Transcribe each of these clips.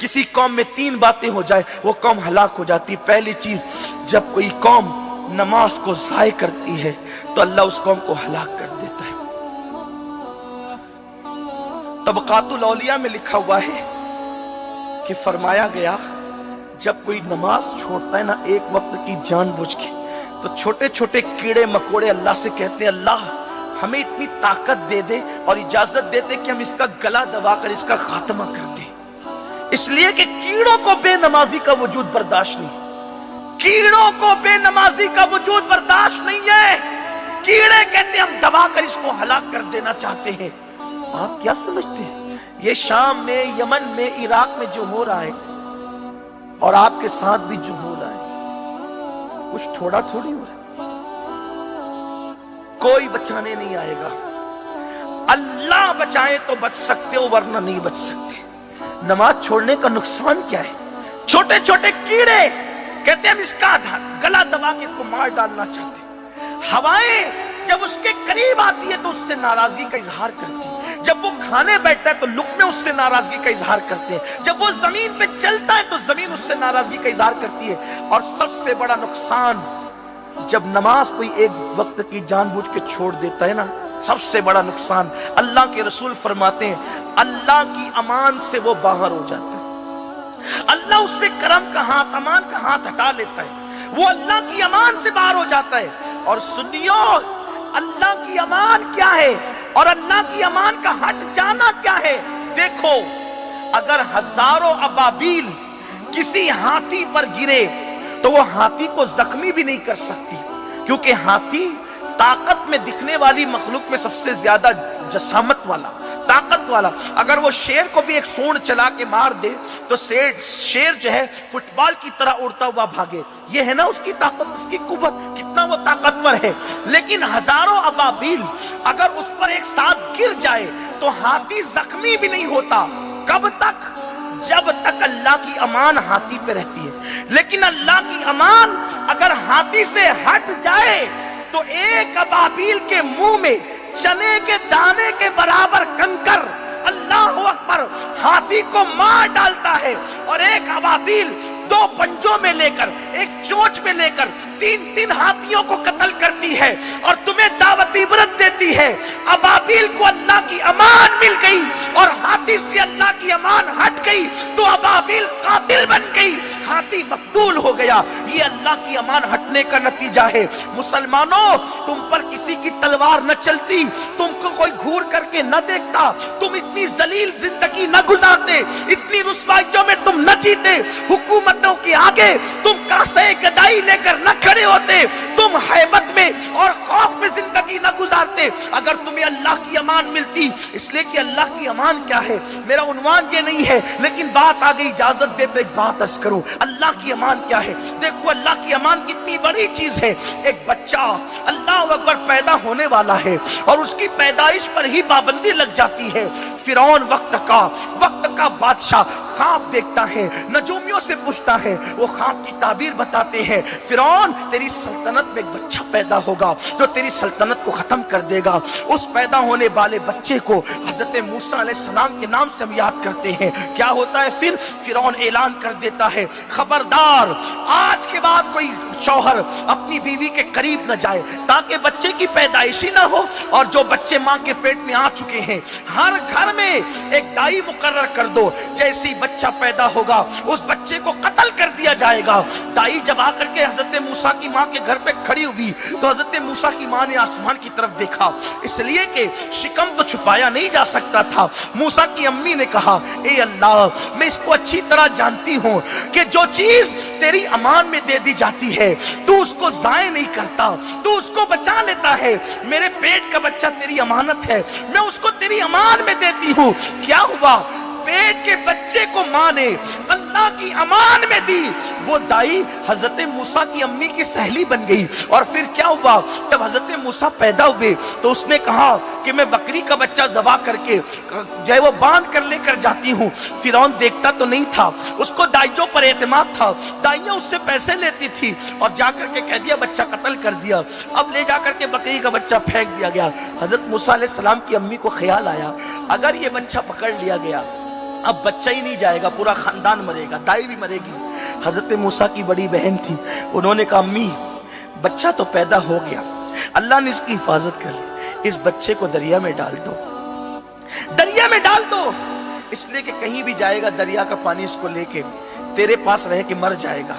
किसी कौम में 3 बातें हो जाए वो कौम हलाक हो जाती। पहली चीज, जब कोई कौम नमाज को ज़ाय करती है तो अल्लाह उस कौम को हलाक कर देता है। तबक़ातुल औलिया में लिखा हुआ है कि फरमाया गया, जब कोई नमाज छोड़ता है ना एक वक्त की जानबूझ के, तो छोटे छोटे कीड़े मकोड़े अल्लाह से कहते हैं, अल्लाह हमें इतनी ताकत दे दे और इजाजत दे दे कि हम इसका गला दबाकर इसका खात्मा कर दें। इसलिए कि कीड़ों को बेनमाजी का वजूद बर्दाश्त नहीं, कीड़ों को बेनमाजी का वजूद बर्दाश्त नहीं है। कीड़े कहते हैं हम दबाकर इसको हलाक कर देना चाहते हैं। आप क्या समझते हैं ये शाम में, यमन में, इराक में जो हो रहा है और आपके साथ भी जो हो रहा है कुछ थोड़ा थोड़ी हो रहा है। कोई बचाने नहीं आएगा। अल्लाह बचाए तो बच सकते हो वरना नहीं बच सकते। नमाज छोड़ने का नुकसान क्या है? छोटे छोटे कीड़े कहते हैं हम इसका गला दबा के इसको मार डालना चाहते हैं। हवाएं जब उसके करीब आती है तो उससे नाराजगी का इजहार करती है। जब वो खाने बैठता है तो लुक़मे उससे नाराजगी का इजहार करते हैं। जब वो जमीन पे चलता है तो जमीन उससे नाराजगी का इजहार करती है। और सबसे बड़ा नुकसान, जब नमाज कोई एक वक्त की जानबूझ के छोड़ देता है ना, सबसे बड़ा नुकसान, अल्लाह के रसूल फरमाते हैं अल्लाह की अमान से वो बाहर हो जाता है। अल्लाह उससे करम का हाथ, अमान का हाथ हटा लेता है। वो अल्लाह की अमान से बाहर हो जाता है। और सुनियो, अल्लाह की अमान क्या है और अल्लाह की अमान का हट जाना क्या है? देखो, अगर हजारों अबाबील किसी हाथी पर गिरे तो वो हाथी को जख्मी भी नहीं कर सकती, क्योंकि हाथी ताकत में दिखने वाली मखलूक में सबसे ज्यादा जसामत वाला, ताकत वाला। अगर वो शेर को भी एक सूंड चला के मार दे तो शेर जो है फुटबॉल की तरह उड़ता हुआ भागे। ये है ना उसकी ताकत, उसकी कुव्वत, कितना वो ताकतवर है। लेकिन हजारों अबाबील अगर उस पर एक साथ गिर जाए तो हाथी जख्मी भी नहीं होता। कब तक? जब तक अल्लाह की अमान हाथी पे रहती है। लेकिन अल्लाह की अमान अगर हाथी से हट जाए तो एक अबाबील के मुंह में चने के दाने के बराबर कंकर, अल्लाह अकबर, हाथी को मार डालता है। और एक अबाबील 2 पंजों में लेकर, एक चोंच में लेकर 3-3 हाथियों को कत्ल करती है और तुम्हें दावत इबरत देती है। अबाबील को अल्लाह की अमान मिल गई और हाथी से अल्लाह की अमान हट गई तो अबाबील कातिल बन गई, हाथी मकतूल हो गया। ये अल्लाह की अमान हटने का नतीजा है। मुसलमानों, तुम पर किसी की तलवार न चलती, तुमको कोई घूर करके न देखता, तुम इतनी जलील जिंदगी न गुजारते, इतनी रुसवाइयों में तुम न जीते, हुकूमतों के आगे तुम कासे गदाई लेकर न खड़े होते, तुम हैबत में और खौफ में जिंदगी न गुजारते अगर तुम्हें अल्लाह की अमान मिलती। इसलिए कि अल्लाह की अमान क्या है, मेरा उन्वान ये नहीं है, लेकिन बात आ गई, इजाजत दे तो एक बात अर्ज करूं। अल्लाह की अमान क्या है? देखो, अल्लाह की अमान कितनी बड़ी चीज है। एक बच्चा अल्लाह अकबर पैदा होने वाला है और उसकी पैदाइश पर ही पाबंदी लग जाती है। फिरौन वक्त का बादशाह ख्वाब देखता है, नजूमियों से पूछता है, वो ख्वाब की ताबीर बताते हैं। फिरौन, तेरी सल्तनत में एक बच्चा पैदा होगा जो तेरी सल्तनत को खत्म कर देगा। उस पैदा होने वाले बच्चे को हजरत मूसा अलैहिस्सलाम के नाम से हम याद करते हैं। क्या होता है फिर? फिरौन ऐलान कर देता है, खबरदार, आज के बाद कोई शौहर अपनी बीवी के करीब न जाए ताकि बच्चे की पैदाइश ही ना हो। और जो बच्चे मां के पेट में आ चुके हैं, हर घर में एक दाई मुकर्रर कर दो, जैसे ही बच्चा पैदा होगा उस बच्चे को कत्ल कर दिया जाएगा। दाई जब आकर के हजरत मूसा की मां के घर पे खड़ी हुई तो हजरत मूसा की मां ने आसमान की तरफ देखा, इसलिए कि शिकम तो छुपाया नहीं जा सकता था। मूसा की अम्मी ने कहा, ए अल्लाह, मैं इसको अच्छी तरह जानती हूं कि जो चीज तेरी अमान में दे दी जाती है तू उसको जाय नहीं करता, तू उसको बचा लेता है। मेरे पेट का बच्चा तेरी अमानत है, मैं उसको तेरी अमान में देती हूं। क्या हुआ? पेट के बच्चे को मां ने अल्लाह की अमान में दी। वो दाई हजरत मूसा की अम्मी की सहेली बन गई। और फिर क्या हुआ? जब हजरत मूसा पैदा हुए तो उसने कहा कि मैं बकरी का बच्चा ज़बा करके जो है वो बांध कर लेकर जाती हूँ। फिरौन देखता तो नहीं था, उसको दाइयों पर एतमाद था, दाइयां उससे पैसे लेती थी और जाकर के कह दिया बच्चा कत्ल कर दिया। अब ले जाकर के बकरी का बच्चा फेंक दिया गया। हजरत मूसा अलैहिस्सलाम की अम्मी को ख्याल आया, अगर ये बच्चा पकड़ लिया गया अब बच्चा ही नहीं जाएगा, पूरा खानदान मरेगा, दाई भी मरेगी। हजरत मूसा की बड़ी बहन थी, उन्होंने कहा अम्मी बच्चा तो पैदा हो गया, अल्लाह ने इसकी हिफाजत कर ली, इस बच्चे को दरिया में डाल दो, दरिया में डाल दो, इसलिए कि कहीं भी जाएगा दरिया का पानी इसको लेके तेरे पास रह के मर जाएगा,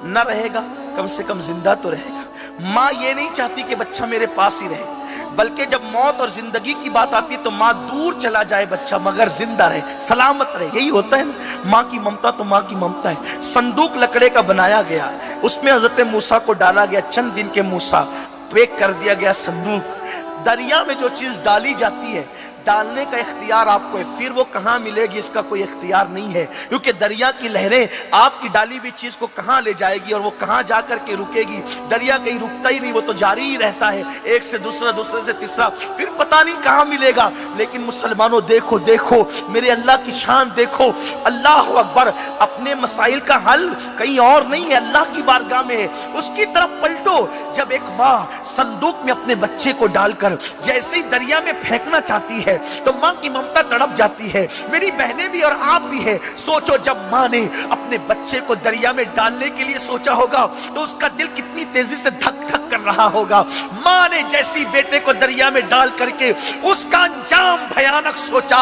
न रहेगा कम से कम जिंदा तो रहेगा। माँ ये नहीं चाहती कि बच्चा मेरे पास ही रहे, बल्कि जब मौत और जिंदगी की बात आती है तो माँ दूर चला जाए बच्चा मगर जिंदा रहे, सलामत रहे, यही होता है ना। माँ की ममता तो माँ की ममता है। संदूक लकड़े का बनाया गया, उसमें हजरत मूसा को डाला गया, चंद दिन के मूसा, पैक कर दिया गया संदूक। दरिया में जो चीज डाली जाती है डालने का इख्तियार आपको है, फिर वो कहां मिलेगी इसका कोई इख्तियार नहीं है, क्योंकि दरिया की लहरें आपकी डाली हुई चीज को कहां ले जाएगी और वो कहां जाकर के रुकेगी। दरिया कहीं रुकता ही नहीं, वो तो जारी ही रहता है, एक से दूसरा, दूसरे से तीसरा, फिर पता नहीं कहां मिलेगा। लेकिन मुसलमानों देखो देखो मेरे अल्लाह की शान देखो, अल्लाह अकबर। अपने मसाइल का हल कहीं और नहीं है, अल्लाह की बारगाह में है, उसकी तरफ पलटो। जब एक माँ संदूक में अपने बच्चे को डालकर जैसे ही दरिया में फेंकना चाहती है तो मां की ममता तड़प जाती है। मेरी बहनें भी और आप भी है, सोचो जब मां ने अपने बच्चे को दरिया में डालने के लिए सोचा होगा तो उसका दिल कितनी तेजी से धक धक कर रहा होगा। मां ने जैसी बेटे को दरिया में डाल करके उसका अंजाम भयानक सोचा,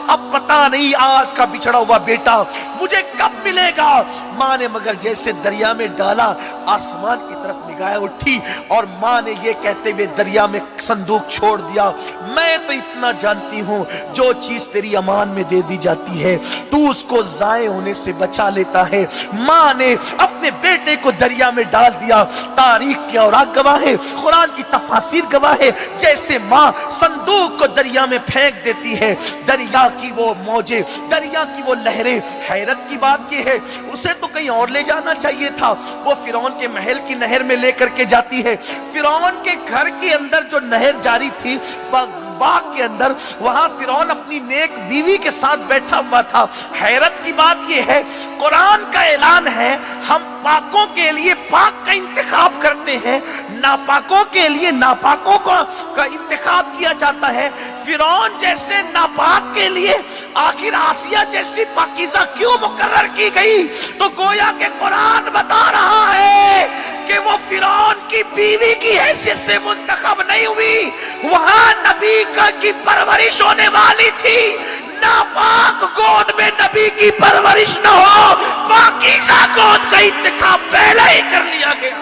अब पता नहीं आज का बिछड़ा हुआ बेटा मुझे कब मिलेगा। मां ने मगर जैसे दरिया में डाला, आसमान की तरफ निगाहें उठी और मां ने ये कहते हुए दरिया में संदूक छोड़ दिया, मैं तो इतना जानती हूं जो चीज तेरी अमान में दे दी जाती है तू उसको जाए होने से बचा लेता है। मां ने अपने बेटे को दरिया में डाल दिया। तारीख की औरात गवाह है, कुरान की तफासिर गवाह है, जैसे मां संदूक को दरिया में फेंक देती है, दरिया की वो मौजें, दरिया की वो लहरें। हैरत की बात ये है उसे तो कहीं और ले जाना चाहिए था, वो फिरौन के महल की नहर में लेकर के जाती है। फिरौन के घर के अंदर जो नहर जारी थी बाग के अंदर, वहां फिरौन अपनी नेक बीवी के साथ बैठा हुआ था। हैरत की बात यह है कुरान का ऐलान है हम पाकों के लिए पाक का इंतखाब करते हैं, नापाकों के लिए नापाकों का इंतखाब किया जाता है। फिरौन जैसे नापाक के लिए आखिर आसिया जैसी पाकीज़ा क्यों मुकर्रर की गई? तो गोया के कुरान बता रहा है कि वो फिरौन की बीवी की हैसियत से मुंतखब नहीं हुई, वहां नबी की परवरिश होने वाली थी। नापाक गोद में नबी की परवरिश न हो, पाकीज़ा गोद का इंतखाब पहले ही कर लिया गया।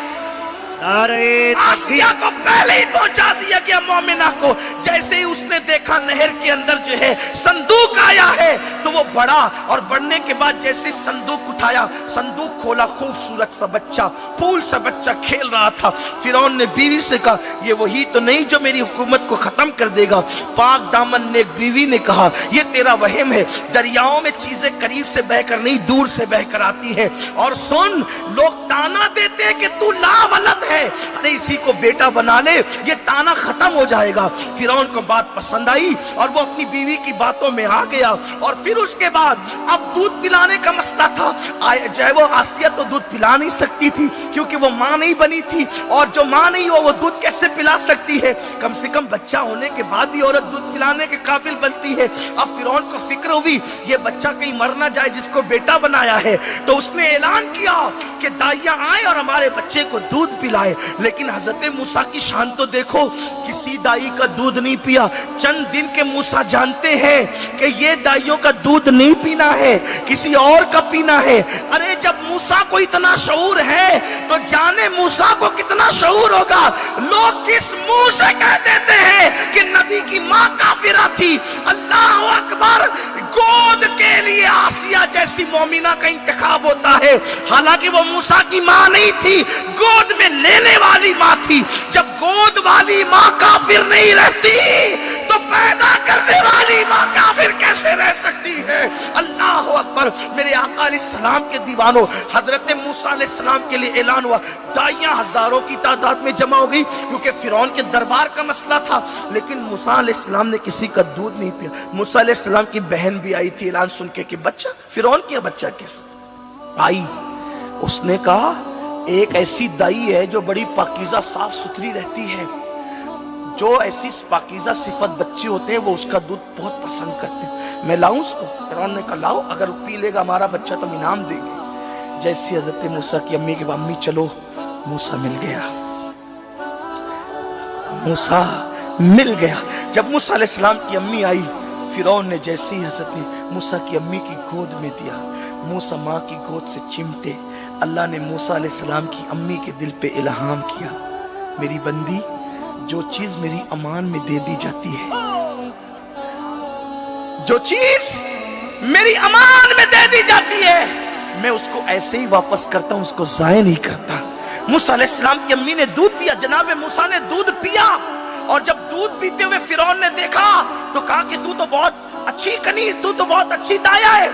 आसिया को पहले ही पहुंचा दिया गया मोमिना को। जैसे ही उसने देखा नहर के अंदर जो है संदूक आया है तो वो बढ़ा, और बढ़ने के बाद जैसे संदूक उठाया, संदूक खोला, खूबसूरत सा बच्चा, फूल सा बच्चा खेल रहा था। फिरौन ने बीवी से कहा ये वही तो नहीं जो मेरी हुकूमत को खत्म कर देगा? पाक दामन ने बीवी ने कहा ये तेरा वहम है, दरियाओं में चीजें करीब से बहकर नहीं दूर से बहकर आती है। और सुन, लोग ताना देते हैं कि तू लावलद है, अरे इसी को बेटा बना ले, ये ताना खत्म हो जाएगा। फिरौन को बात पसंद आई और वो अपनी बीवी की बातों में आ गया। और फिर उसके बाद अब दूध पिलाने का मसला था। जो है वो आसिया तो दूध पिला नहीं सकती थी क्योंकि वो मां नहीं बनी थी, और जो मां नहीं हो वो दूध कैसे पिला सकती है? कम से कम बच्चा होने के बाद ही औरत दूध पिलाने के काबिल बनती है। अब फिरौन को फिक्र हुई ये बच्चा कहीं मर ना जाए जिसको बेटा बनाया है, तो उसने ऐलान किया कि दाइयां आए और हमारे बच्चे को दूध पिलाए। लेकिन हजरत मूसा की शान तो देखो, किसी दाई का दूध नहीं पिया। चंद दिन के मूसा जानते हैं कि ये दाइयों का दूध नहीं पीना है, किसी और का पीना है। अरे जब मूसा को इतना शऊर है तो जाने मूसा को कितना शऊर होगा। लोग किस मुंह से कह देते हैं कि नबी की मां काफिरा थी। अल्लाह अकबर, गोद के लिए आसिया जैसी मोमिना का इंतखाब होता है, हालांकि वो मूसा की मां नहीं थी, गोद में लेने वाली मां थी। जब गोद वाली मां काफिर नहीं रहती तो पैदा करने वाली मां काफिर कैसे रह सकती है? अल्लाह अकबर। मेरे आका अलैहिस्सलाम के दीवानों, हजरत मूसा अलैहिस्सलाम के लिए ऐलान हुआ, दाइयां हजारों की तादाद में जमा हो गई क्योंकि फिरौन के दरबार का मसला था। लेकिन मूसा अलैहिस्सलाम ने किसी का दूध नहीं पिया। मूसा अलैहिस्सलाम की बहन भी आई थी ऐलान सुन के कि बच्चा फिरौन के बच्चा किस आई। उसने कहा एक ऐसी दाई है जो बड़ी पाकीज़ा साफ सुथरी रहती है, जो ऐसी पाकीज़ा सिफत बच्चे होते हैं वो उसका दूध बहुत पसंद करते हैं। میں لاؤں اس کو؟ فرعون نے کہا لاؤ، اگر پی لے گا ہمارا بچہ تو ہم انعام دیں گے۔ جیسی حضرت موسیٰ کی امی کے امی چلو، موسیٰ مل گیا، موسیٰ مل گیا۔ جب موسیٰ علیہ السلام کی امی آئی، فرعون نے جیسے ہی حضرت موسیٰ کی امی کی گود میں دیا، موسیٰ ماں کی گود سے چمٹے، اللہ نے موسیٰ علیہ السلام کی امی کے دل پہ الہام کیا، میری بندی جو چیز میری امان میں دے دی جاتی ہے، جو چیز میری امان میں دے دی جاتی ہے، میں اس کو ایسے ہی واپس کرتا ہوں، اس کو ضائع نہیں کرتا۔ موسیٰ علیہ السلام کی امی نے دودھ دیا، جناب موسیٰ نے دودھ پیا، اور جب دودھ پیتے ہوئے فرعون نے دیکھا تو کہا کہ تو بہت اچھی کنی، تو بہت اچھی دایا ہے،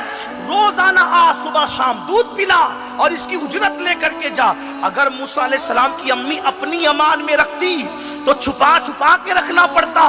روزانہ آ صبح شام دودھ پلا اور اس کی اجرت لے کر کے جا۔ اگر موسیٰ علیہ السلام کی امی اپنی امان میں رکھتی تو چھپا چھپا کے رکھنا پڑتا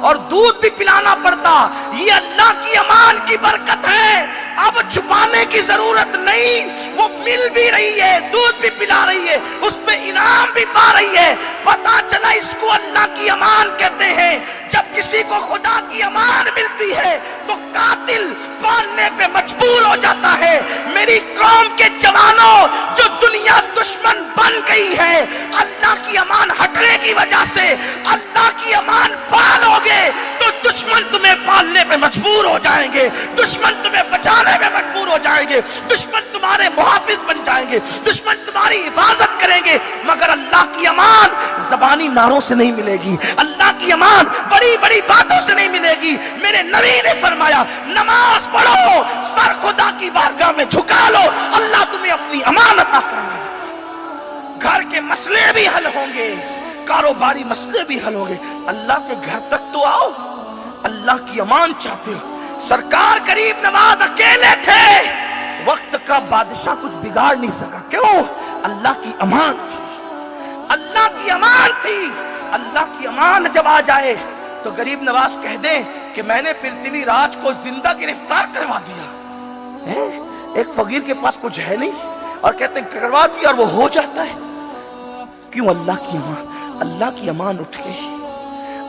اور دودھ بھی پلانا پڑتا۔ یہ اللہ کی امان کی برکت ہے، اب چھپانے کی ضرورت نہیں، وہ مل بھی رہی ہے، دودھ بھی پلا رہی ہے، اس پہ انعام بھی پا رہی ہے۔ پتا چلا اس کو اللہ کی امان کہتے ہیں۔ جب کسی کو خدا کی امان ملتی ہے تو قاتل پالنے پہ مجبور ہو جاتا ہے۔ میری قوم کے جوانوں جو دنیا دشمن بن گئی ہے، اللہ کی امان ہٹنے کی وجہ سے اللہ کی امان پالو گے تو دشمن تمہیں پالنے پہ مجبور ہو جائیں گے، دشمن تمہیں بچانے پہ مجبور ہو جائیں گے، دشمن تمہارے محافظ بن جائیں گے، دشمن تمہاری حفاظت کریں گے، مگر اللہ کی امان زبانی نعروں سے نہیں ملے گی، اللہ کی امان بڑی بڑی باتوں سے نہیں ملے گی۔ میرے نبی نے فرمایا نماز پڑھو، سر خدا کی بارگاہ میں جھکا لو، اللہ تمہیں اپنی امان عطا فرمائے گا۔ گھر کے مسئلے بھی حل ہوں گے، کاروباری مسئلے بھی حل ہوں گے، اللہ کے گھر تک تو آؤ، اللہ کی امان چاہتے ہو۔ سرکار غریب نواز اکیلے تھے، وقت کا بادشاہ کچھ بگاڑ نہیں سکا، کیوں؟ اللہ کی امان تھی، اللہ کی امان تھی۔ اللہ کی امان جب آ جائے تو غریب نواز کہہ دیں کہ میں نے پرتھوی راج کو زندہ گرفتار کروا دیا، ایک فقیر کے پاس کچھ ہے نہیں اور کہتے ہیں کروا دیا اور وہ ہو جاتا ہے، کیوں؟ اللہ کی امان، اللہ کی امان اٹھ گئی،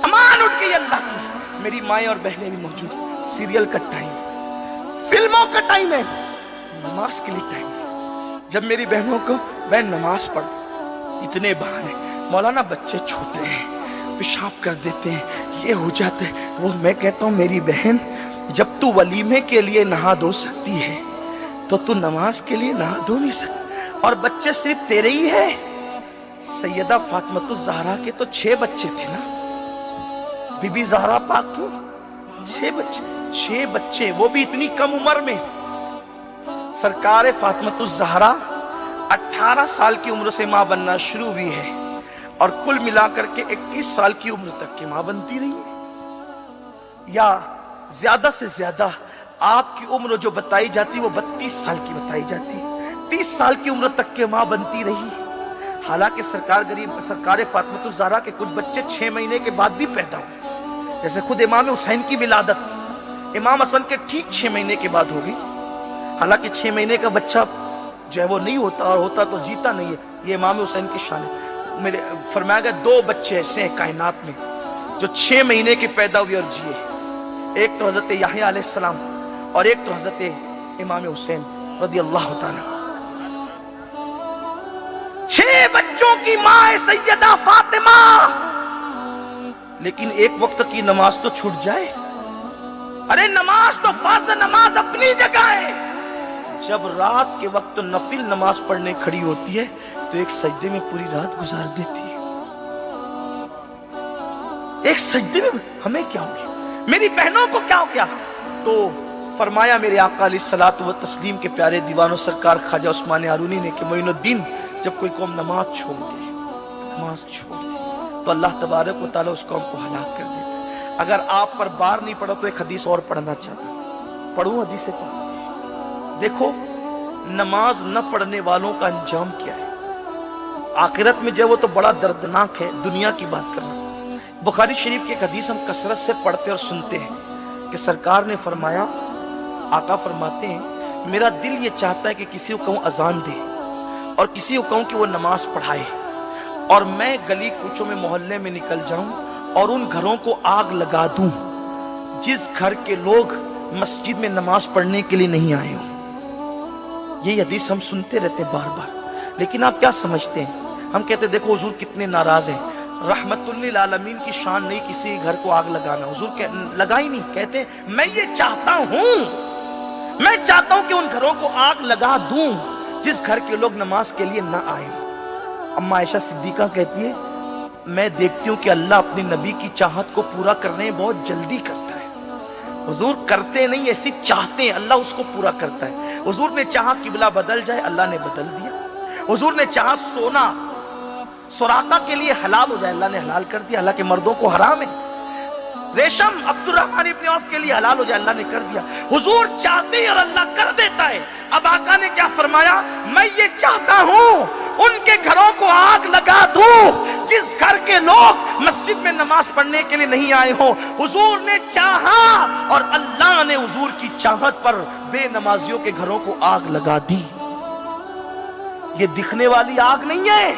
امان اٹھ گئی اللہ کی۔ میری مائیں اور بہنیں بھی موجود ہیں، سیریل کا ٹائم، فلموں کا ٹائم ہے، نماز کے لیے ٹائم ہے۔ جب میری بہنوں کو بہن نماز پڑھ، اتنے بہانے، مولانا بچے چھوٹے ہیں، پیشاب کر دیتے ہیں، یہ ہو جاتا ہے، وہ میں کہتا ہوں میری بہن جب تو ولیمے کے لیے نہا دھو سکتی ہے تو تو نماز کے لیے نہا دھو نہیں سکتی، اور بچے صرف تیرے ہی ہے۔ سیدہ فاطمہ الزہرا کے تو 6 بچے تھے نا، بی بی زہرا پاک کی 6 بچے، وہ بھی اتنی کم عمر میں۔ سرکار فاطمہ الزہرا 18 سال کی عمر سے ماں بننا شروع ہوئی ہے اور کل ملا کر کے 21 سال کی عمر تک کی ماں بنتی رہی ہے، یا زیادہ سے زیادہ آپ کی عمر جو بتائی جاتی وہ 32 سال کی بتائی جاتی ہے، 30 سال کی عمر تک کے ماں بنتی رہی ہے۔ حالانکہ سرکار فاطمہ الزہرا کے کچھ بچے 6 مہینے کے بعد بھی پیدا ہوئے، جیسے خود امام حسین کی ولادت امام حسن کے ٹھیک 6 مہینے کے بعد ہوگی۔ حالانکہ 6 مہینے کا بچہ جو ہے وہ نہیں ہوتا، اور ہوتا تو جیتا نہیں ہے، یہ امام حسین کی شان ہے۔ میرے فرمایا گیا 2 بچے ایسے ہیں کائنات میں جو 6 مہینے کے پیدا ہوئے اور جیے، ایک تو حضرت یحییٰ علیہ السلام اور ایک تو حضرت امام حسین رضی اللہ تعالیٰ۔ 6 بچوں کی ماں ہے سیدہ فاطمہ، لیکن ایک وقت کی نماز تو چھوٹ جائے، ارے نماز تو فرض نماز اپنی جگہ ہے، جب رات کے وقت نفل نماز پڑھنے کھڑی ہوتی ہے تو ایک سجدے میں پوری رات گزار دیتی ہے، ایک سجدے میں ہمیں کیا ہو گیا، میری بہنوں کو کیا ہو گیا؟ تو فرمایا میرے آقا علیہ الصلوۃ والتسلیم کے پیارے دیوانوں سرکار خواجہ عثمان ہارونی نے کہ معین الدین جب کوئی قوم نماز چھوڑ دے تو اللہ تبارک و تعالیٰ اس قوم کو ہلاک کر دیتا ہے۔ اگر آپ پر بار نہیں پڑا تو ایک حدیث اور پڑھنا چاہتا ہوں، پڑھوں حدیث سے پڑھوں۔ دیکھو نماز نہ پڑھنے والوں کا انجام کیا ہے، آخرت میں جو وہ تو بڑا دردناک ہے، دنیا کی بات کرنا۔ بخاری شریف کی ایک حدیث ہم کثرت سے پڑھتے اور سنتے ہیں کہ سرکار نے فرمایا، آقا فرماتے ہیں میرا دل یہ چاہتا ہے کہ کسی کو کہوں اذان دے اور کسی کو کہوں کہ وہ نماز پڑھائے، اور میں گلی کوچوں میں محلے میں نکل جاؤں اور ان گھروں کو آگ لگا دوں جس گھر کے لوگ مسجد میں نماز پڑھنے کے لیے نہیں آئے ہوں. یہ حدیث ہم سنتے رہتے بار بار, لیکن آپ کیا سمجھتے ہیں؟ ہم کہتے ہیں دیکھو حضور کتنے ناراض ہیں, رحمت للعالمین کی شان نہیں کسی گھر کو آگ لگانا. حضور لگا ہی نہیں, کہتے ہیں میں یہ چاہتا ہوں کہ ان گھروں کو آگ لگا دوں جس گھر کے لوگ نماز کے لیے نہ آئیں. اما عائشہ صدیقہ کہتی ہے میں دیکھتی ہوں کہ اللہ اپنے نبی کی چاہت کو پورا کرنے میں بہت جلدی کرتا ہے. حضور کرتے نہیں, ایسی چاہتے ہیں, اللہ اس کو پورا کرتا ہے. حضور نے چاہا قبلہ بدل جائے, اللہ نے بدل دیا. حضور نے چاہا سونا سراقہ کے لیے حلال ہو جائے, اللہ نے حلال کر دیا, حالانکہ مردوں کو حرام ہے. ریشم عبد الرحمن ابن عوف کے لیے حلال ہو جائے, اللہ نے کر دیا. حضور چاہتے ہیں اور اللہ کر دیتا ہے. اب آقا نے کیا فرمایا, میں یہ چاہتا ہوں ان کے گھروں کو آگ لگا دوں جس گھر کے لوگ مسجد میں نماز پڑھنے کے لیے نہیں آئے ہوں. حضور نے چاہا اور اللہ نے حضور کی چاہت پر بے نمازیوں کے گھروں کو آگ لگا دی. یہ دکھنے والی آگ نہیں ہے,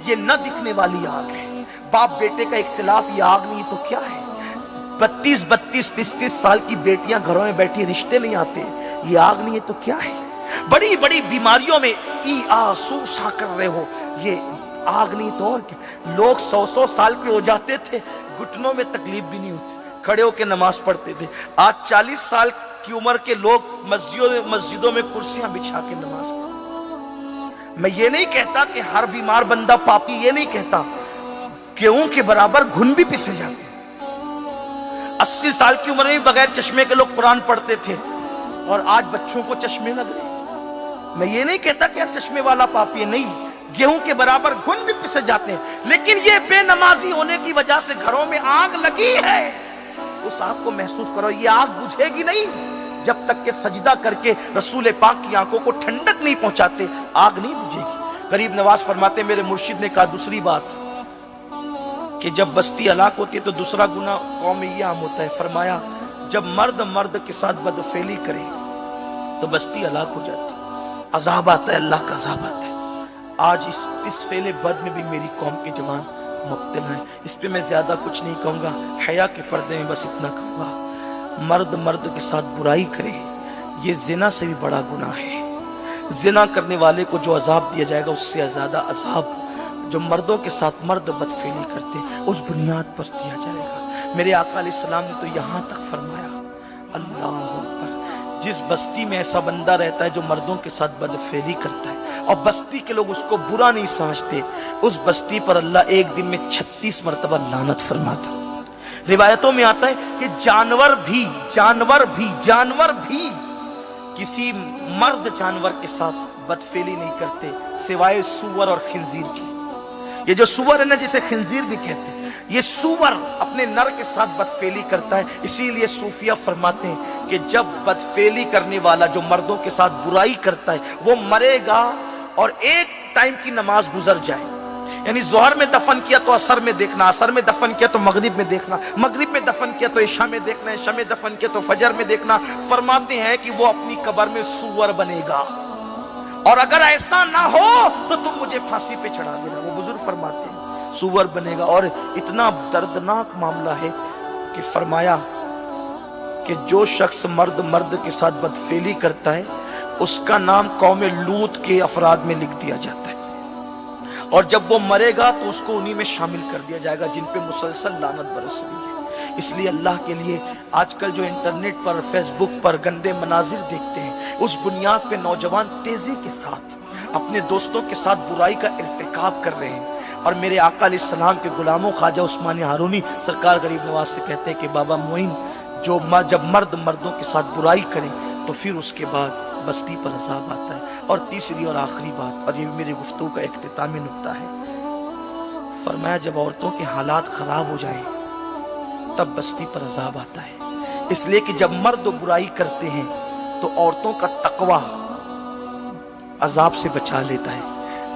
یہ نہ دکھنے والی آگ ہے. باپ بیٹے کا اختلاف, یہ آگ نہیں تو کیا ہے؟ 32 33 سال کی بیٹیاں گھروں میں بیٹھی, رشتے نہیں آتے, یہ آگ نہیں ہے تو کیا ہے؟ بڑی بڑی بیماریوں میں سو سا کر رہے ہو, یہ آگ نہیں تو اور کیا؟ لوگ 100 سال کے ہو جاتے تھے, گھٹنوں میں تکلیف بھی نہیں ہوتی, کھڑے ہو کے نماز پڑھتے تھے. آج 40 سال کی عمر کے لوگ مسجدوں میں کرسیاں بچھا کے نماز پڑھتے. میں یہ نہیں کہتا کہ ہر بیمار بندہ پاپی, یہ نہیں کہتا. گیہوں کے برابر گھن بھی پسے جاتے. 80 سال کی عمر میں بغیر چشمے کے لوگ قرآن پڑھتے تھے اور آج بچوں کو چشمے لگ رہے. میں یہ نہیں کہتا کہ ہر چشمے والا پاپی ہے, نہیں, گیہوں کے برابر گھن بھی پسے جاتے ہیں. لیکن یہ بے نمازی ہونے کی وجہ سے گھروں میں آگ لگی ہے. اس آگ کو محسوس کرو, یہ آگ بجھے گی نہیں جب تک کہ سجدہ کر کے رسول پاک کی آنکھوں کو ٹھنڈک نہیں پہنچاتے, آگ نہیں بجھے گی. غریب نواز فرماتے میرے مرشد نے کہا دوسری بات کہ جب بستی ہلاک ہوتی ہے تو دوسرا گناہ قوم میں یہ عام ہوتا ہے. فرمایا جب مرد کے ساتھ بدفعلی کرے تو بستی ہلاک ہو جاتی, عذاب آتا ہے, اللہ کا عذاب آتا ہے. آج اس فعل بد میں بھی میری قوم کے جوان مبتلا ہیں. اس پہ میں زیادہ کچھ نہیں کہوں گا, حیا کے پردے میں بس اتنا کہوں گا, مرد کے ساتھ برائی کرے یہ زنا سے بھی بڑا گناہ ہے. زنا کرنے والے کو جو عذاب دیا جائے گا اس سے زیادہ عذاب جو مردوں کے ساتھ مرد بدفعلی کرتے اس بنیاد پر دیا جائے گا. میرے آقا علیہ السلام نے تو یہاں تک فرمایا, اللہ اکبر, جس بستی میں ایسا بندہ رہتا ہے جو مردوں کے ساتھ بدفعلی کرتا ہے اور بستی کے لوگ اس کو برا نہیں سمجھتے, اس بستی پر اللہ ایک دن میں 36 مرتبہ لعنت فرماتا. روایتوں میں آتا ہے کہ جانور بھی کسی مرد جانور کے ساتھ بدفعلی نہیں کرتے سوائے سور اور خنزیر کی. یہ جو سور ہے نا, جسے خنزیر بھی کہتے ہیں, یہ سور اپنے نر کے ساتھ بدفعلی کرتا ہے. اسی لیے صوفیہ فرماتے ہیں کہ جب بدفعلی کرنے والا جو مردوں کے ساتھ برائی کرتا ہے وہ مرے گا اور ایک ٹائم کی نماز گزر جائے, یعنی ظہر میں دفن کیا تو عصر میں دیکھنا, عصر میں دفن کیا تو مغرب میں دیکھنا, مغرب میں دفن کیا تو عشاء میں دیکھنا, عشاء میں دفن کیا تو فجر میں دیکھنا. فرماتے ہیں کہ وہ اپنی قبر میں سور بنے گا, اور اگر ایسا نہ ہو تو تم مجھے پھانسی پہ چڑھا دینا. وہ بزرگ فرماتے ہیں سور بنے گا. اور اتنا دردناک معاملہ ہے کہ فرمایا کہ جو شخص مرد کے ساتھ بدفعلی کرتا ہے اس کا نام قوم لوط کے افراد میں لکھ دیا جاتا ہے, اور جب وہ مرے گا تو اس کو انہی میں شامل کر دیا جائے گا جن پہ مسلسل لعنت برس رہی ہے. اس لیے اللہ کے لیے آج کل جو انٹرنیٹ پر فیس بک پر گندے مناظر دیکھتے ہیں, اس بنیاد پہ نوجوان تیزی کے ساتھ اپنے دوستوں کے ساتھ برائی کا ارتکاب کر رہے ہیں. اور میرے آقا علیہ السلام کے غلاموں خواجہ عثمان ہارونی سرکار غریب نواز سے کہتے ہیں کہ بابا معین جب مردوں کے ساتھ برائی کریں تو پھر اس کے بعد بستی پر عذاب آتا ہے. اور تیسری اور آخری بات, اور یہ میری گفتگو کا اختتامی نکتہ ہے, فرمایا جب عورتوں کے حالات خراب ہو جائیں تب بستی پر عذاب آتا ہے. اس لیے کہ جب مرد برائی کرتے ہیں تو عورتوں کا تقوی عذاب سے بچا لیتا ہے,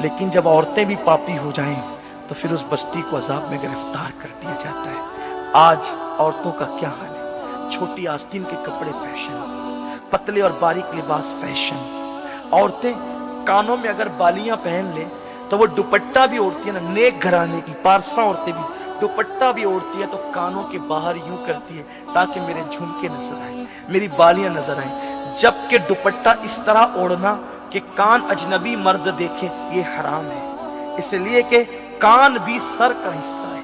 لیکن جب عورتیں بھی پاپی ہو جائیں تو پھر اس بستی کو عذاب میں گرفتار کر دیا جاتا ہے. آج عورتوں کا کیا حال ہے, چھوٹی آستین کے کپڑے فیشن, پتلے اور باریک لباس فیشن. عورتیں کانوں میں اگر بالیاں پہن لیں تو وہ دوپٹہ بھی اوڑھتی ہیں نا, نیک گھرانے کی پارسا عورتیں بھی दुपट्टा भी ओढ़ती है तो कानों के बाहर यूं करती है ताकि मेरे झुमके नजर आए, मेरी बालियां नजर आए। जबकि दुपट्टा इस तरह ओढ़ना कि कान अजनबी मर्द देखे, ये हराम है, इसलिए कि कान भी सर का हिस्सा है,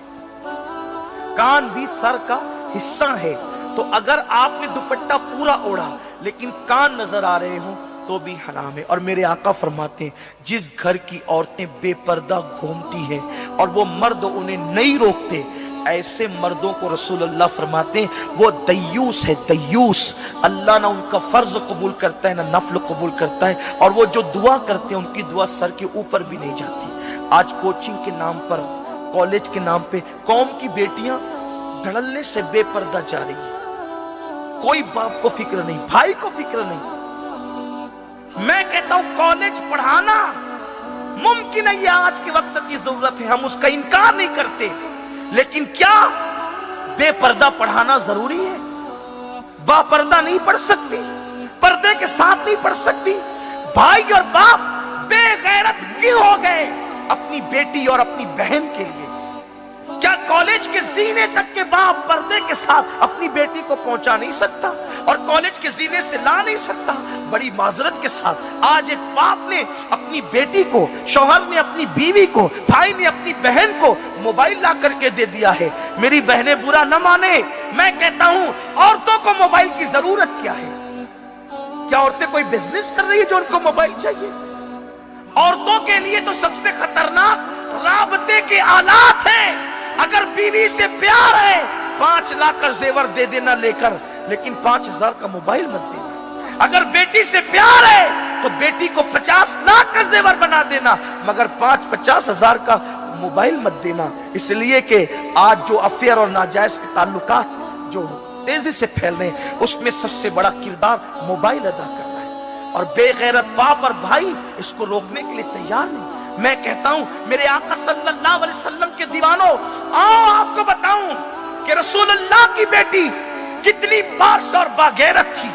कान भी सर का हिस्सा है। तो अगर आपने दुपट्टा पूरा ओढ़ा लेकिन कान नजर आ रहे हो तो भी हराम है। और मेरे आका फरमाते हैं, जिस घर की औरतें बेपर्दा घूमती हैं और वो मर्द उन्हें नहीं रोकते, ऐसे मर्दों को रसूलुल्लाह फरमाते हैं वो दय्यूस है, दय्यूस। अल्लाह ना उनका फर्ज कबूल करता है ना नफल कबूल करता है, और वो जो दुआ करते हैं उनकी दुआ सर के ऊपर भी नहीं जाती। आज कोचिंग के नाम पर, कॉलेज के नाम पे कौम की बेटियां धड़ल्ले से बेपर्दा जा रही है, कोई बाप को फिक्र नहीं, भाई को फिक्र नहीं। मैं कहता हूं कॉलेज पढ़ाना मुमकिन है, ये आज के वक्त की जरूरत है, हम उसका इनकार नहीं करते, लेकिन क्या बेपर्दा पढ़ाना जरूरी है? बापर्दा नहीं पढ़ सकती, पर्दे के साथ नहीं पढ़ सकती। भाई और बाप बेगैरत क्यों हो गए अपनी बेटी और अपनी बहन के लिए? क्या कॉलेज के जीने तक के बाप पर्दे के साथ अपनी बेटी को पहुंचा नहीं सकता और कॉलेज के जीने से ला नहीं सकता? बड़ी माजरत के साथ आज एक बाप ने अपनी बेटी को, शौहर ने अपनी बीवी को, भाई ने अपनी बहन को मोबाइल ला करके दे दिया है। मेरी बहनें बुरा न माने, मैं कहता हूं औरतों को मोबाइल की जरूरत क्या है? क्या औरतें कोई बिजनेस कर रही है जो उनको मोबाइल चाहिए? औरतों के लिए तो सबसे खतरनाक राबते के आलात हैं। अगर बीवी से प्यार है 5 लाख का जेवर दे देना लेकर, लेकिन 5000 का मोबाइल मत देना। अगर बेटी से प्यार है तो बेटी को 50 लाख का जेवर बना देना, मगर 50 हजार का मोबाइल मत देना। इसलिए कि आज जो अफेयर और नाजायज के ताल्लुकात जो तेजी से फैल रहे हैं, उसमें सबसे बड़ा किरदार मोबाइल अदा कर रहा है, और बेगैरत बाप और भाई इसको रोकने के लिए तैयार नहीं। मैं कहता हूं मेरे आका सल्लल्लाहु अलैहि वसल्लम के दीवानों, आओ आपको बताऊं कि रसूलुल्लाह की बेटी कितनी बास और बागैरत थी,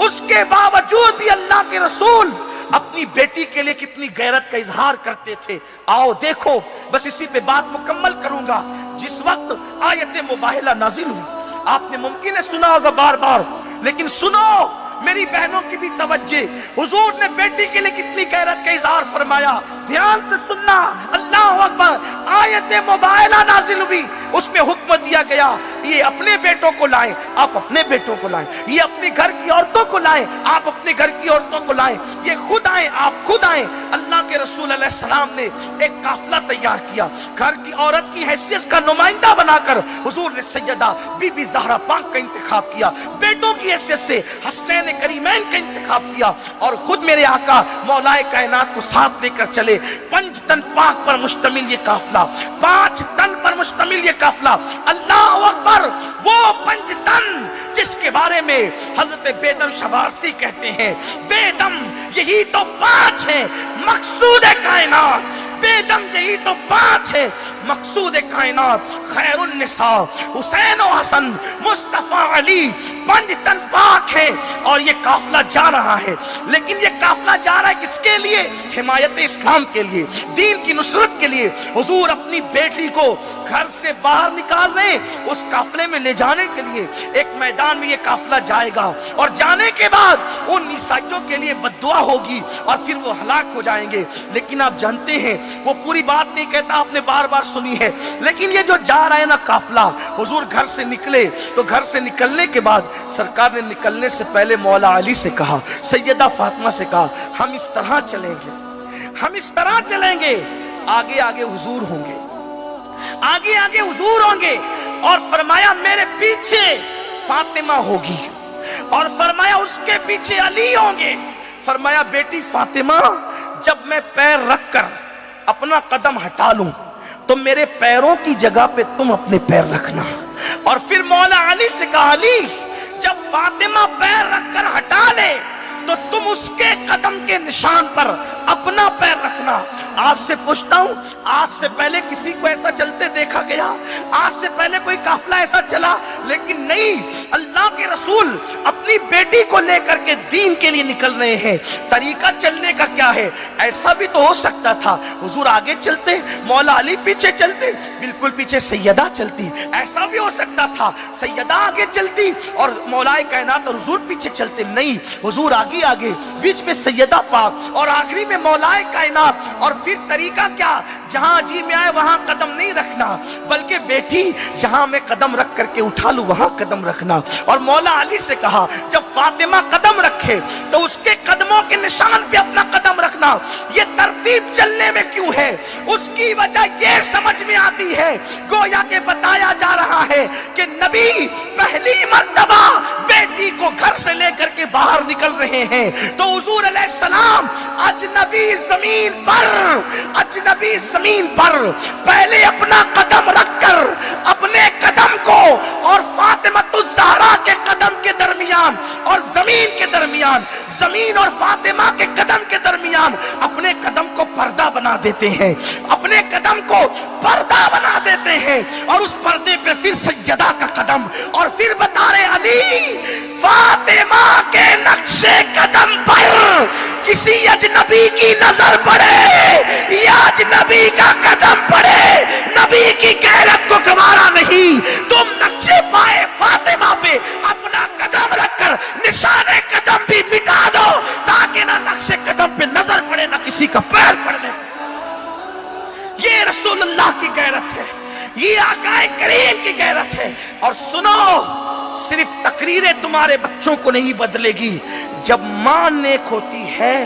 उसके बावजूद भी अल्लाह के रसूल अपनी बेटी के लिए कितनी गैरत का इजहार करते थे। आओ देखो, बस इसी पे बात मुकम्मल करूंगा। जिस वक्त आयत मुबाहिला नाजिल हुई, आपने मुमकिन है सुना होगा बार बार, लेकिन सुनो मेरी बहनों की भी तवज्जो, हुजूर ने बेटी के लिए कितनी गैरत का इजहार फरमाया। ध्यान से सुनना, अल्लाह अकबर। आयत मुबाहिला नाजिल हुई, उसमें हुक्म दिया गया ये अपने बेटों को लाएं, आप अपने बेटों को लाएं, ये अपने घर की औरतों को लाएं, आप अपने घर की औरतों को लाएं, ये खुद आए, आप खुद आए। अल्लाह के रसूल अलैहि सलाम ने एक काफिला तैयार किया, घर की औरत की हैसियत का नुमाइंदा बनाकर हुजूर ने सैयदा बीबी ज़हरा पाक का इंतखाब किया, बेटों की हैसियत से हसनैन करीमैन का इंतखाब किया, और खुद मेरे आका मौलाए कायनात को साथ लेकर चले। 5 तन पाक पर मुश्तमिल ये काफिला, 5 तन पर मुश्तमिल ये काफिला। अल्लाह अकबर। वो 5 तन जिसके बारे में हजरत बेदम शवारसी कहते हैं, बेदम यही तो 5 है मकसूद कायनात, बेदम यही तो 5 है मकसूद कायनात। खैरुन निसा हुसैन और हसन मुस्तफा अली, 5 तन पाक है, और ये काफिला जा रहा है। लेकिन ये काफिला जा रहा है किसके लिए? हिमायत इस्लाम के लिए, दीन की नुसरत के लिए। हुजूर अपनी बेटी को घर से बाहर निकाल रहे, उस काफिले में ले जाने के लिए एक मैदान में ये काफिला जाएगा, और जाने के बाद उन ईसाइयों के लिए बद्दुआ होगी और फिर वो हलाक हो जाएंगे। लेकिन आप जानते हैं वो पूरी बात नहीं कहता, आपने बार बार सुनी है, लेकिन ये जो जा रहा है ना काफिला, हुजूर घर से निकले तो घर से निकलने के बाद सरकार ने निकलने से पहले मौला अली से कहा, सैयदा फातिमा से कहा, हम इस तरह चलेंगे, हम इस तरह चलेंगे, आगे आगे हुजूर होंगे, आगे आगे हुजूर होंगे। और फरमाया मेरे पीछे फातिमा होगी, और फरमाया उसके पीछे अली होंगे। फरमाया बेटी फातिमा, जब मैं पैर रखकर अपना कदम हटा लूं तो मेरे पैरों की जगह पे तुम अपने पैर रखना। और फिर मौला अली से कहा, अली जब फातिमा पैर रखकर हटा ले तो तुम उसके कदम के निशान पर अपना पैर रखना। आपसे पूछता हूं, आज से पहले किसी को ऐसा चलते देखा गया? आज से पहले कोई काफिला ऐसा चला? लेकिन नहीं, अल्लाह के रसूल अपने अपनी बेटी को लेकर के दीन के लिए निकल रहे हैं। तरीका चलने का क्या है? ऐसा भी तो हो सकता था हुजूर आगे चलते, मौला अली पीछे चलते, बिल्कुल पीछे सैयदा चलती। ऐसा भी हो सकता था सैयदा आगे चलती और मौलाए कायनात और हुजूर पीछे चलते। नहीं, हुजूर आगे आगे, बीच में सैयदा पाक और आखिरी में मौलाए कायनात। और फिर तरीका क्या? जहां जी में आए वहां कदम नहीं रखना, बल्कि बेटी जहां मैं कदम रख करके उठा लूं वहां कदम रखना। और मौला अली से कहा जब फातिमा कदम रखे तो उसके कदमों के निशान पे अपना कदम रखना। ये तरतीब चलने में क्यों है? उसकी वजह ये समझ में आती है, गोया के बताया जा रहा है कि नबी पहली मर्तबा बेटी को घर से लेकर के बाहर निकल रहे हैं तो हुजूर अलैहिस्सलाम अजनबी जमीन पर पहले अपना कदम रखकर अपने कदम को और फातिमातुज़ ज़हरा के कदम के दरमियान और जमीन के दरमियान, जमीन और फातिमा के कदम के दरमियान अपने कदम को पर्दा बना देते हैं, अपने कदम को पर्दा बना देते हैं। और उस पर्दे पे फिर सज्जदा का कदम। और फिर बता रहे अली फातिमा के नक्शे कदम पर किसी अजनबी की नजर पड़े या अजनबी का कदम पड़े, नबी की गैरत को गवारा नहीं। तुम नक्शे पाए फातिमा पे अपना कदम रखकर निशाने कदम भी मिटा दो ताकि ना नक्शे कदम पे नजर पड़े ना किसी का पैर पड़ने। ये रसूलुल्लाह की गैरत है, ये आकाए करीम की गैरत है। और सुनो, सिर्फ तकरीरें तुम्हारे बच्चों को नहीं बदलेगी। जब मां नेक होती है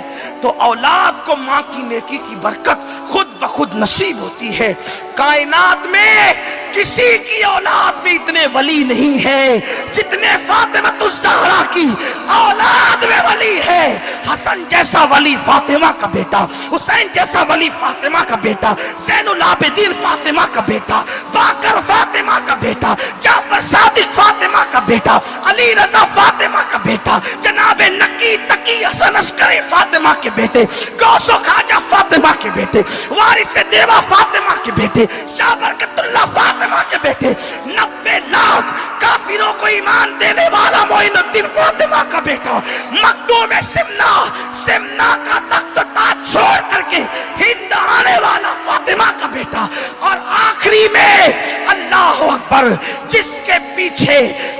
तो औलाद को मां की नेकी की बरकत खुद ब खुद नसीब होती है। कायनात में किसी की औलाद में इतने वली नहीं है जितने फातिमातुज़ ज़हरा की औलाद में वली है। हसन जैसा वली फातिमा का बेटा, हुसैन जैसा वली फातिमा का बेटा, ज़ैनुल आबिदीन फातिमा का बेटा, बाकर फातिमा का बेटा, जाफर सादिक फातिमा का बेटा, अली रजा फातिमा का बेटा, जनाबे नकी तकी हसन अस्करी फातिमा के बेटे, गौसो खाजा फातिमा के बेटे, वारिस देवा फातिमा के बेटे, शाह बरकतुल्लाह फातिमा के बेटे। 90 लाख काफिरों को ईमान देने वाला मोइनुद्दीन फातिमा का बेटा, मखदूम सिमना का तख्त ताज छोड़ करके हिंद आने वाला फातिमा का बेटा। और आखिरी में अल्लाह अकबर, जिसके पीछे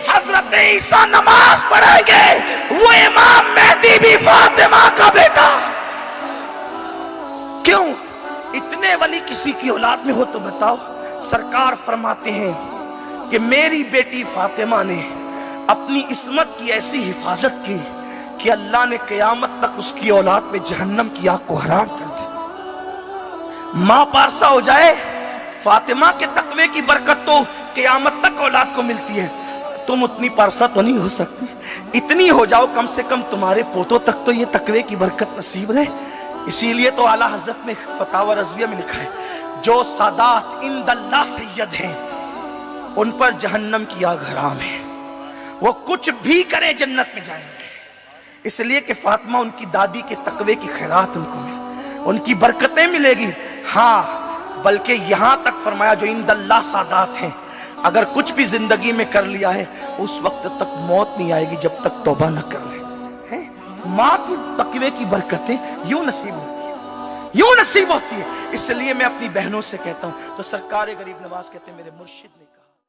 हजरत ईसा नमाज पढ़ेंगे वो इमाम मेहदी भी फातिमा का बेटा। क्यों? इतने वली किसी की औलाद में हो तो बताओ। सरकार फरमाते हैं कि मेरी बेटी फातिमा ने अपनी इस्मत की ऐसी हिफाजत की कि अल्लाह ने क़यामत तक उसकी औलाद पे जहन्नम की आग को हराम कर दी। मां पारसा हो जाए, फातिमा के तकवे की बरकत तो क़यामत तक औलाद को मिलती है, तुम उतनी पारसा तो नहीं हो सकती। इतनी हो जाओ कम से कम तुम्हारे पोतों तक तो ये तकवे की बरकत नसीब रहे। इसीलिए तो आला हजरत ने फतावा रज़विया में लिखा है, जो सादात इंदल्लाह सैयद हैं उन पर जहन्नम की आग हराम है, वो कुछ भी करें जन्नत में जाएंगे। इसलिए कि फातिमा उनकी दादी के तकवे की खैरात उनको मिले, उनकी बरकतें मिलेगी। हाँ, बल्कि यहां तक फरमाया जो इंदल्लाह सादात हैं, अगर कुछ भी जिंदगी में कर लिया है उस वक्त तक मौत नहीं आएगी जब तक तौबा न कर ले। माँ की तकवे की बरकतें यूं नसीब होती है। इसलिए मैं अपनी बहनों से कहता हूं, तो सरकार गरीब नवाज कहते हैं मेरे मुर्शिद ने